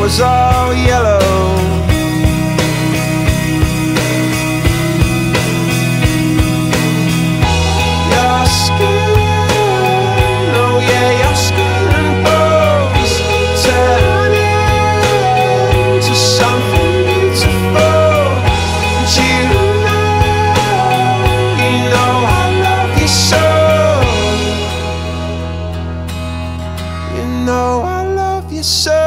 Was all yellow. Your skin, oh yeah, your skin and bones turn into something beautiful. And you know I love you so. You know I love you so.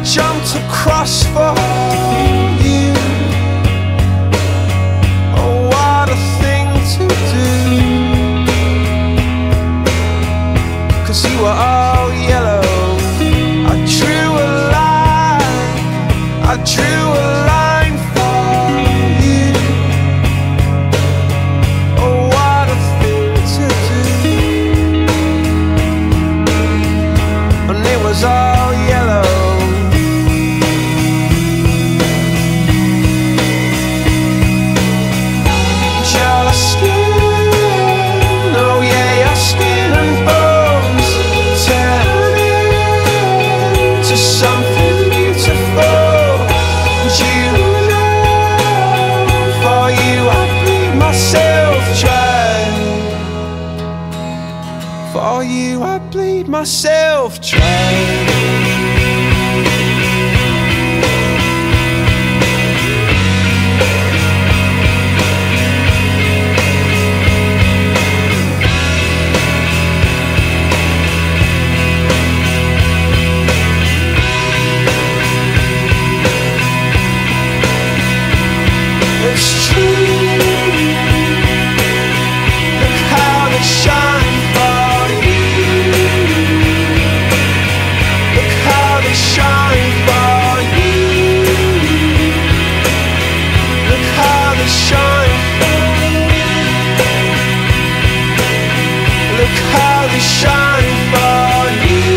Jumped across for you. Oh, what a thing to do. 'Cause you were all yellow. I drew a line, I drew a line for you. Oh, what a thing to do. And it was all yellow. For you I bleed myself dry. It's true. Look how they shine for you. Look how they shine for you. Look how they shine for you. Look how they shine for you.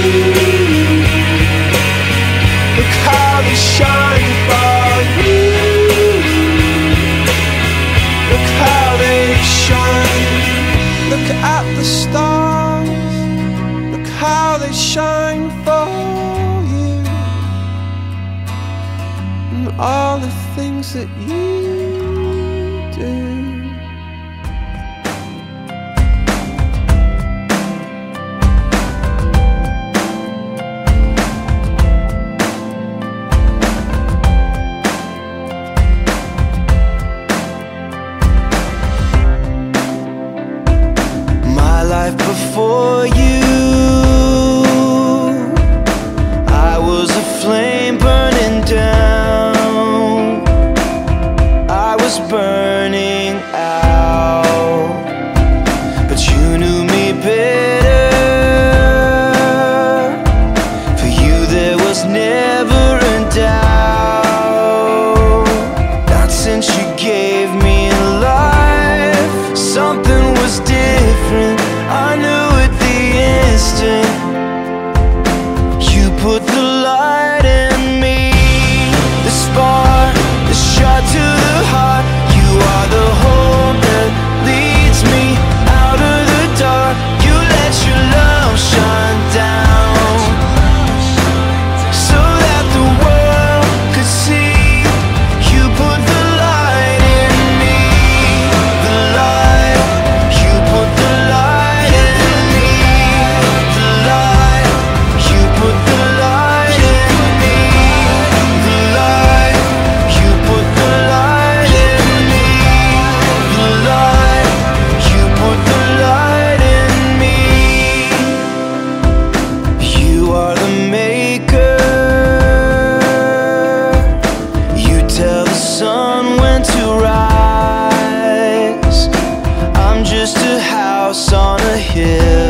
Look how they shine for you. Look how they shine. Look at the stars. Look how they shine for you. And all the things that you do. Life before you, I was a flame burning down. I was burning out, but you knew me better. here.